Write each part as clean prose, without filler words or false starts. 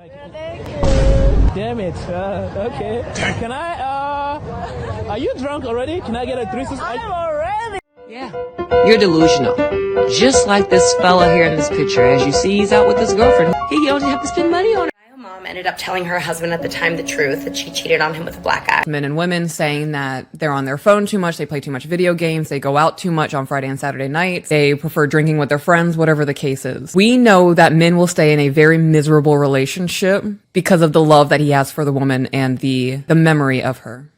Yeah, thank you. Damn it. Okay. Can are you drunk already? Can I get a 360? I'm already. Yeah, you're delusional. Just like this fella here in this picture. As you see, he's out with his girlfriend. He don't have to spend money on her. Mom ended up telling her husband at the time the truth, that she cheated on him with a black guy. Men and women saying that they're on their phone too much, they play too much video games, they go out too much on Friday and Saturday nights, they prefer drinking with their friends, whatever the case is. We know that men will stay in a very miserable relationship because of the love that he has for the woman and the memory of her.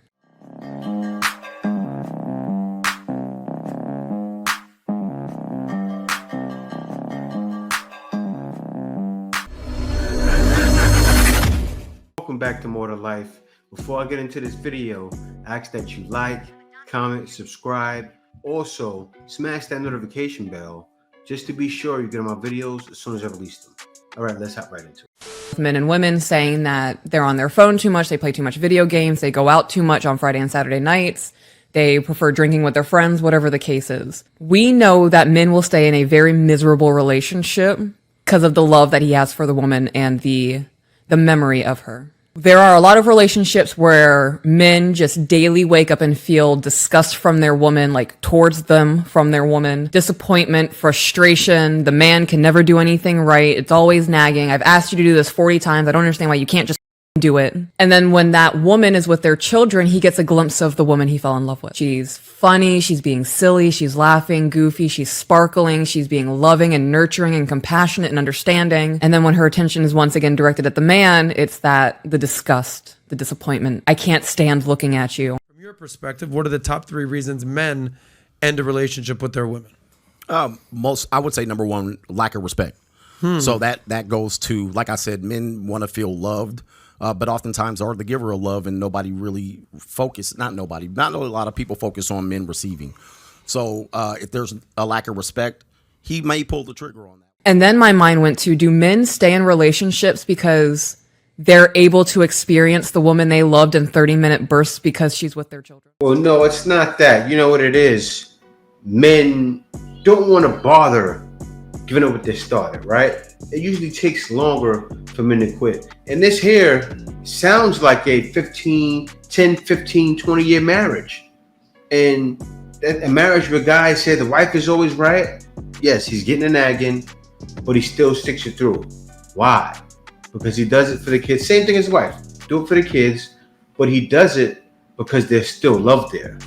Welcome back to More to Life. Before I get into this video, I ask that you like, comment, subscribe. Also, smash that notification bell just to be sure you get my videos as soon as I release them. All right, let's hop right into it. Men and women saying that they're on their phone too much, they play too much video games, they go out too much on Friday and Saturday nights, they prefer drinking with their friends, whatever the case is. We know that men will stay in a very miserable relationship because of the love that he has for the woman and the memory of her. There are a lot of relationships where men just daily wake up and feel disgust from their woman, like towards them from their woman, disappointment, frustration. The man can never do anything right. It's always nagging. I've asked you to do this 40 times. I don't understand why you can't just do it. And then when that woman is with their children, he gets a glimpse of the woman he fell in love with. She's funny, she's being silly, she's laughing, goofy, she's sparkling, she's being loving and nurturing and compassionate and understanding. And then when her attention is once again directed at the man, it's the disgust, the disappointment. I can't stand looking at you. From your perspective, what are the top 3 reasons men end a relationship with their women? I would say number one, lack of respect. So that goes to, like I said, men want to feel loved. But oftentimes are the giver of love, and nobody really not a lot of people focus on men receiving. So if there's a lack of respect, he may pull the trigger on that. And then my mind went to, do men stay in relationships because they're able to experience the woman they loved in 30-minute bursts because she's with their children? Well, no, it's not that. You know what it is? Men don't want to bother giving up what they started, right? It usually takes longer for men to quit. And this here sounds like a 10, 15, 20-year marriage. And a marriage where guys say the wife is always right. Yes, he's getting a nagging, but he still sticks it through. Why? Because he does it for the kids. Same thing as his wife. Do it for the kids, but he does it because there's still love there.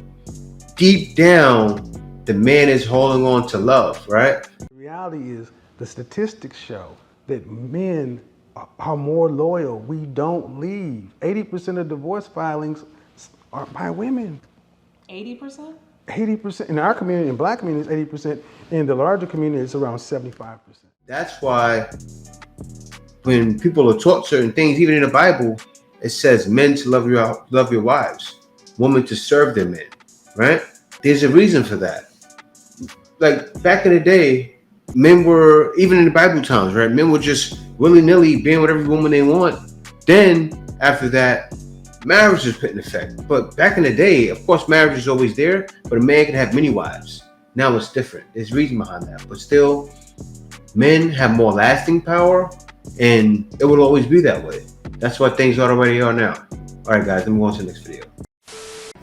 Deep down, the man is holding on to love, right? The reality is the statistics show that men are more loyal. We don't leave. 80% of divorce filings are by women. 80%? 80% in our community, in black communities, 80%. In the larger community, it's around 75%. That's why when people are taught certain things, even in the Bible, it says men to love your wives, women to serve their men, right? There's a reason for that. Like back in the day, men were, even in the Bible times, right? Men were just willy-nilly being with every woman they want. Then after that, marriage was put in effect. But back in the day, of course, marriage is always there, but a man can have many wives. Now it's different. There's reason behind that. But still, men have more lasting power, and it will always be that way. That's what things already are now. All right, guys, let me go on to the next video.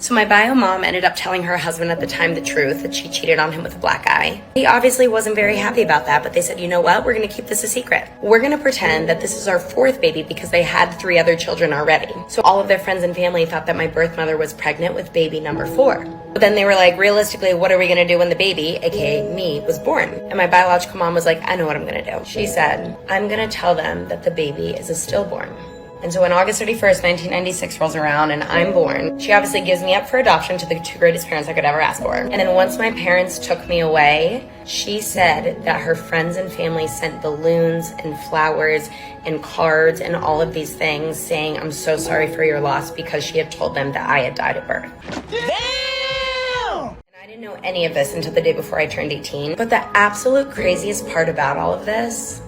So my bio mom ended up telling her husband at the time the truth, that she cheated on him with a black guy. He obviously wasn't very happy about that, but they said, you know what, we're gonna keep this a secret. We're gonna pretend that this is our 4th baby because they had 3 other children already. So all of their friends and family thought that my birth mother was pregnant with baby number 4. But then they were like, realistically, what are we gonna do when the baby, aka me, was born? And my biological mom was like, I know what I'm gonna do. She said, I'm gonna tell them that the baby is a stillborn. And so when August 31st, 1996 rolls around and I'm born, she obviously gives me up for adoption to the 2 greatest parents I could ever ask for. And then once my parents took me away, she said that her friends and family sent balloons and flowers and cards and all of these things saying, I'm so sorry for your loss, because she had told them that I had died at birth. Damn! And I didn't know any of this until the day before I turned 18. But the absolute craziest part about all of this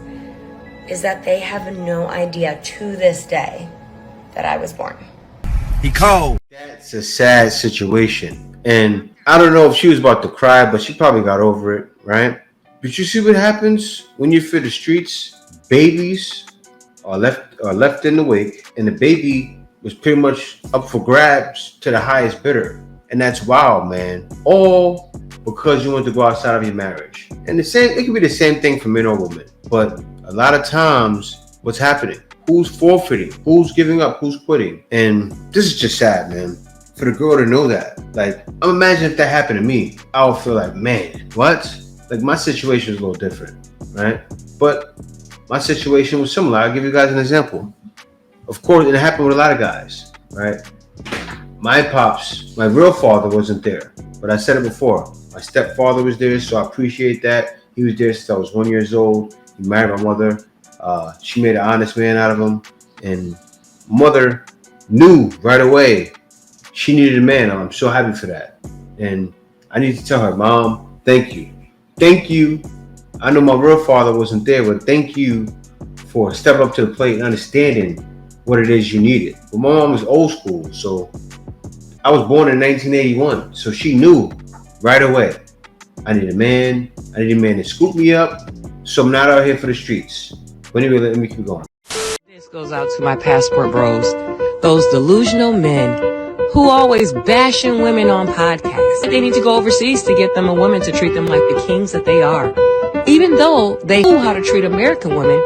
is that they have no idea to this day that I was born. He cold. That's a sad situation. And I don't know if she was about to cry, but she probably got over it, right? But you see what happens when you're for the streets? Babies left in the wake, and the baby was pretty much up for grabs to the highest bidder. And that's wild, man. All because you want to go outside of your marriage. And it could be the same thing for men or women. But a lot of times, what's happening? Who's forfeiting? Who's giving up? Who's quitting? And this is just sad, man. For the girl to know that. Like, I'm imagining if that happened to me, I would feel like, man, what? Like, my situation is a little different, right? But my situation was similar. I'll give you guys an example. Of course, and it happened with a lot of guys, right? My pops, my real father wasn't there. But I said it before. My stepfather was there, so I appreciate that. He was there since I was 1 year old. He married my mother. She made an honest man out of him. And mother knew right away she needed a man. I'm so happy for that. And I need to tell her, Mom, thank you. Thank you. I know my real father wasn't there, but thank you for stepping up to the plate and understanding what it is you needed. But my mom was old school, so I was born in 1981, so she knew right away. I need a man. I need a man to scoop me up, so I'm not out here for the streets. But anyway, let me keep going. This goes out to my passport bros, those delusional men who always bashing women on podcasts. They need to go overseas to get them a woman to treat them like the kings that they are. Even though they know how to treat American women,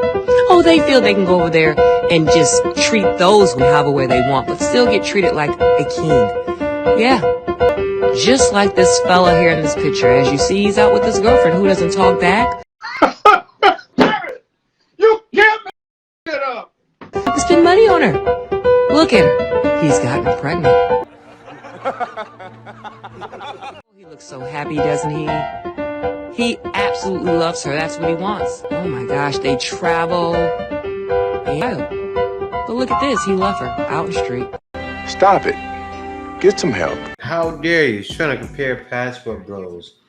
they feel they can go over there and just treat those however way they want, but still get treated like a king. Yeah. Just like this fella here in this picture. As you see, he's out with his girlfriend who doesn't talk back. You can't make it up. He spend money on her. Look at her. He's gotten her pregnant. He looks so happy, doesn't he? He absolutely loves her. That's what he wants. Oh my gosh, they travel. Yeah. But look at this. He left her out in the street. Stop it. Get some help. How dare you? He's trying to compare passport bros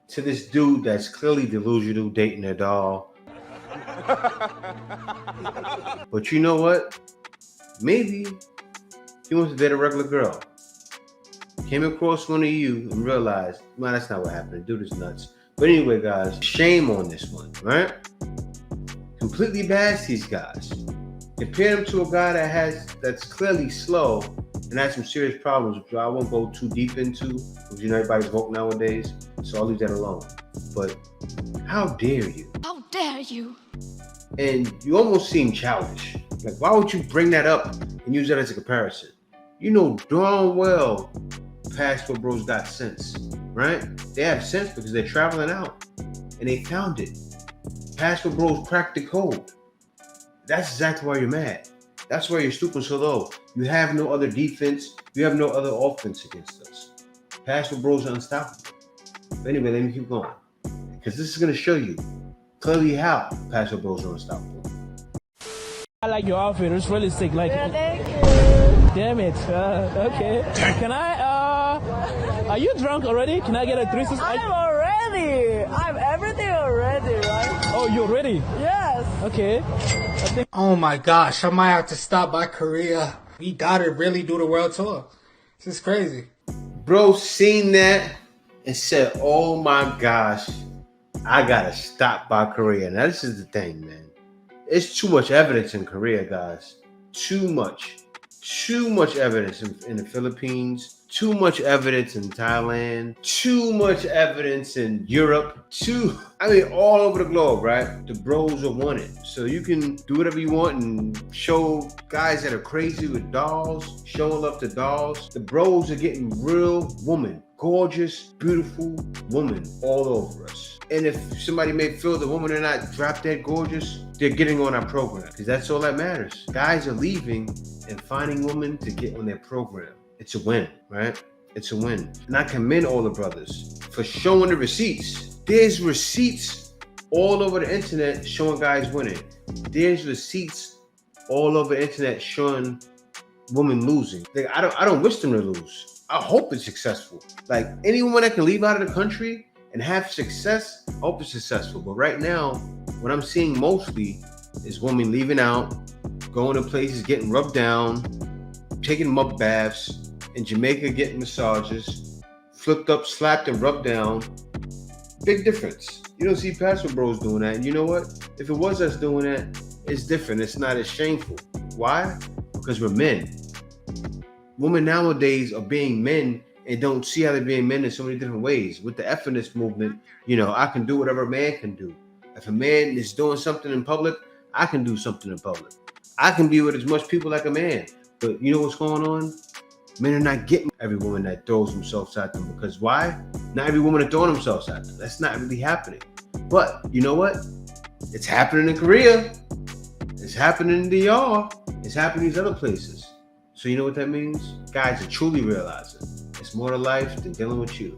to this dude that's clearly delusional, dating a doll. But you know what? Maybe he wants to date a regular girl. Came across one of you and realized, man, that's not what happened. The dude is nuts. But anyway, guys, shame on this one, right? Completely bash these guys. Compare them to a guy that's clearly slow and has some serious problems, which I won't go too deep into because everybody's woke nowadays, so I'll leave that alone. But how dare you? How dare you? And you almost seem childish. Like, why would you bring that up and use that as a comparison? You know darn well passport bros got sense, right? They have sense because they're traveling out and they found it. Passport bros cracked the code. That's exactly why you're mad. That's why you're stooping so low. You have no other defense. You have no other offense against us. Passport bros are unstoppable. But anyway, let me keep going. Because this is going to show you clearly how passport bros are unstoppable. I like your outfit. It's really sick. Like, Thank you. damn it. Okay. Can I, are you drunk already? Can I get a 3 I'm already. I'm everything already, right? Oh, you're ready? Yes. Okay. Oh my gosh, I might have to stop by Korea. We gotta really do the world tour. This is crazy. Bro seen that and said, oh my gosh, I gotta stop by Korea. Now this is the thing, man. It's too much evidence in Korea, guys. Too much evidence in the Philippines, too much evidence in Thailand, too much evidence in Europe, all over the globe, right? The bros are wanted. So you can do whatever you want and show guys that are crazy with dolls, showing love to dolls. The bros are getting real woman, gorgeous, beautiful woman all over us. And if somebody may feel the woman are not drop dead gorgeous, they're getting on our program because that's all that matters. Guys are leaving and finding women to get on their program. It's a win, right? It's a win. And I commend all the brothers for showing the receipts. There's receipts all over the internet showing guys winning. There's receipts all over the internet showing women losing. Like, I don't wish them to lose. I hope it's successful. Like, anyone that can leave out of the country and have success, I hope it's successful. But right now, what I'm seeing mostly is women leaving out, going to places, getting rubbed down, taking mud baths, in Jamaica getting massages, flipped up, slapped, and rubbed down. Big difference. You don't see passport bros doing that. And you know what? If it was us doing that, it's different. It's not as shameful. Why? Because we're men. Women nowadays are being men and don't see how they're being men in so many different ways. With the feminist movement, I can do whatever a man can do. If a man is doing something in public, I can do something in public. I can be with as much people like a man. But you know what's going on? Men are not getting every woman that throws themselves at them. Because why? Not every woman is throwing themselves at them. That's not really happening. But you know what? It's happening in Korea. It's happening in DR. It's happening in these other places. So you know what that means? Guys are truly realizing it's more to life than dealing with you.